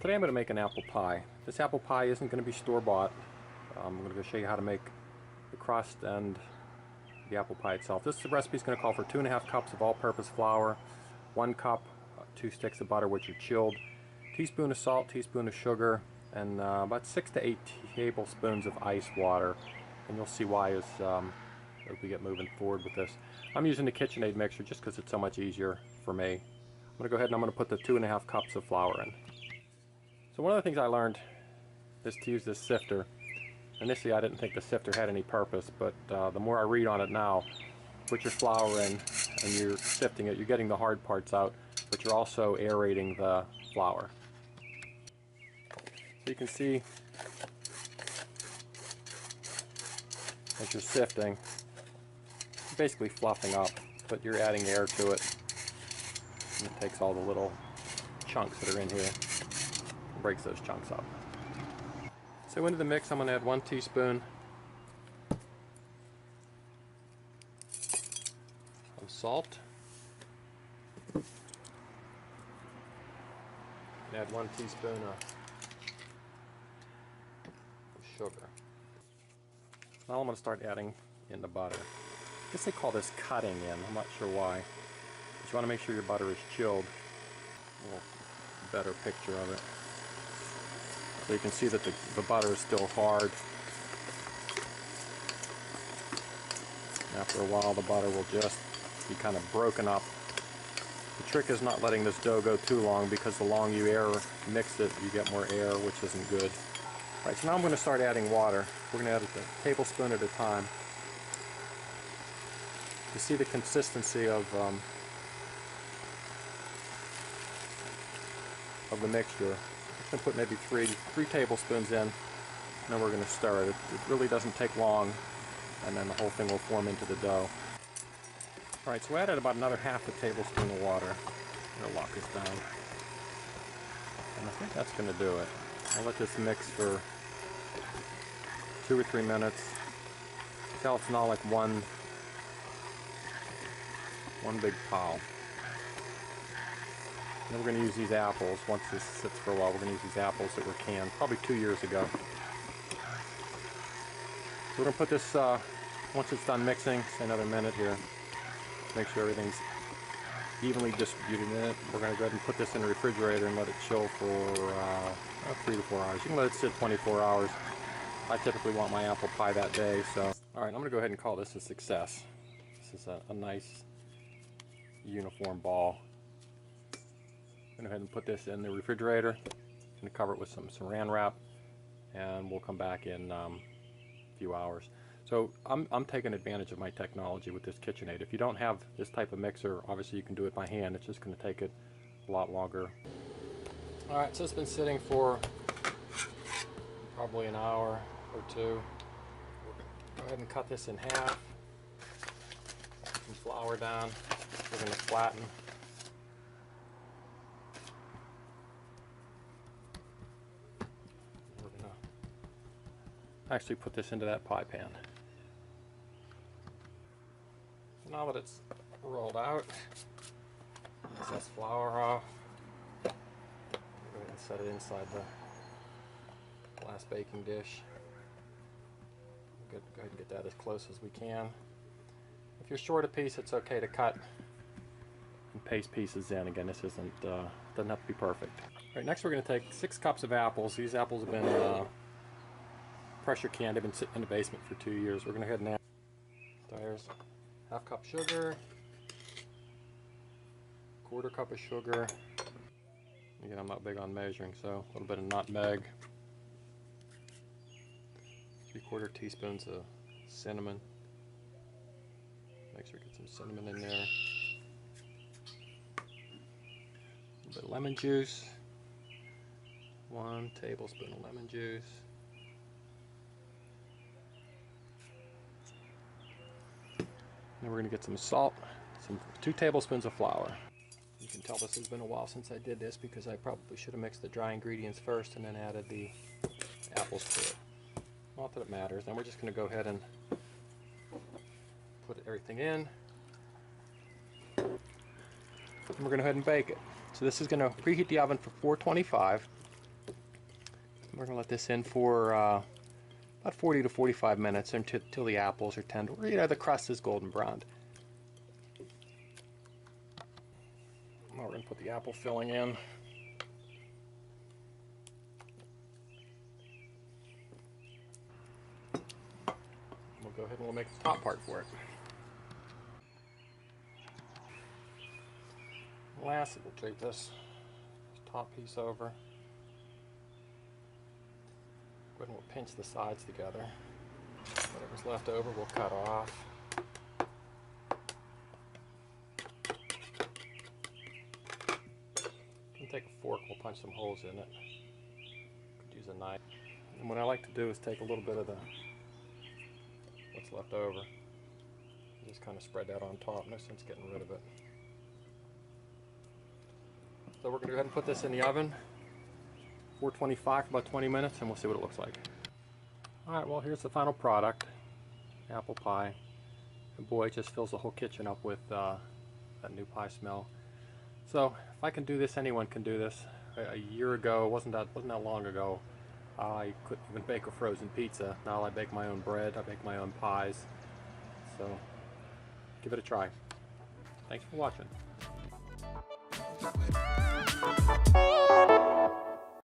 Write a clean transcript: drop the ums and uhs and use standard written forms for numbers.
Today I'm going to make an apple pie. This apple pie isn't going to be store-bought. I'm going to go show you how to make the crust and the apple pie itself. This recipe is going to call for 2.5 cups of all-purpose flour, 1 cup, 2 sticks of butter which are chilled, teaspoon of salt, teaspoon of sugar, and about 6 to 8 tablespoons of ice water. And you'll see why as we get moving forward with this. I'm using the KitchenAid mixer just because it's so much easier for me. I'm going to go ahead and I'm going to put the 2.5 cups of flour in. So one of the things I learned is to use this sifter. Initially I didn't think the sifter had any purpose, but the more I read on it now, put your flour in and you're sifting it, you're getting the hard parts out, but you're also aerating the flour. So you can see as you're sifting, you're basically fluffing up, but you're adding air to it, and it takes all the little chunks that are in here, breaks those chunks up. So into the mix I'm going to add 1 teaspoon of salt, and add 1 teaspoon of sugar. Now I'm going to start adding in the butter. I guess they call this cutting in, I'm not sure why. But you want to make sure your butter is chilled. A little better picture of it. So you can see that the butter is still hard. After a while the butter will just be kind of broken up. The trick is not letting this dough go too long, because the longer you air mix it, you get more air, which isn't good. Alright, so now I'm going to start adding water. We're going to add a tablespoon at a time. You see the consistency of the mixture. I'm going to put maybe three tablespoons in, and then we're going to stir it. It really doesn't take long, and then the whole thing will form into the dough. Alright, so we added about another half a tablespoon of water. I'm going to lock this down. And I think that's going to do it. I'll let this mix for 2 or 3 minutes. See how it's not like one big pile. Then we're going to use these apples. Once this sits for a while, we're going to use these apples that were canned probably 2 years ago. So we're going to put this, once it's done mixing, say another minute here, make sure everything's evenly distributed in it. We're going to go ahead and put this in the refrigerator and let it chill for 3 to 4 hours. You can let it sit 24 hours. I typically want my apple pie that day, so. Alright, I'm going to go ahead and call this a success. This is a nice uniform ball. I'm going to go ahead and put this in the refrigerator. I'm going to cover it with some saran wrap, and we'll come back in a few hours. So I'm taking advantage of my technology with this KitchenAid. If you don't have this type of mixer, obviously you can do it by hand. It's just going to take it a lot longer. Alright, so it's been sitting for probably an hour or 2. We're going to go ahead and cut this in half. Put some flour down. We're going to flatten. We're going to actually put this into that pie pan. So now that it's rolled out, let's this flour off. Go ahead and set it inside the glass baking dish. Go ahead and get that as close as we can. If you're short a piece, it's okay to cut and paste pieces in. Again, this isn't doesn't have to be perfect. All right, next we're going to take 6 cups of apples. These apples have been pressure canned. They've been sitting in the basement for 2 years. We're going to go ahead and add there's ½ cup sugar, 1/4 cup of sugar. Again, I'm not big on measuring, so a little bit of nutmeg, 3/4 teaspoons of cinnamon. Make sure we get some cinnamon in there. A little bit of lemon juice. 1 tablespoon of lemon juice. Then we're going to get some salt, 2 tablespoons of flour. You can tell this has been a while since I did this, because I probably should have mixed the dry ingredients first and then added the apples to it. Not that it matters. Then we're just going to go ahead and put everything in. and we're going to go ahead and bake it. So this is going to preheat the oven for 425. We're going to let this in for about 40 to 45 minutes until the apples are tender, or the crust is golden browned. Now we're going to put the apple filling in. We'll go ahead and we'll make the top part for it. Lastly, we'll take this top piece over. Go ahead and we'll pinch the sides together. Whatever's left over we'll cut off. And take a fork, we'll punch some holes in it. Could use a knife. And what I like to do is take a little bit of what's left over. Just kind of spread that on top. No sense getting rid of it. So we're going to go ahead and put this in the oven, 425 for about 20 minutes, and we'll see what it looks like. Alright, well here's the final product, apple pie. And boy, it just fills the whole kitchen up with that new pie smell. So if I can do this, anyone can do this. A year ago, wasn't that long ago, I couldn't even bake a frozen pizza. Now I bake my own bread, I bake my own pies. So give it a try. Thanks for watching.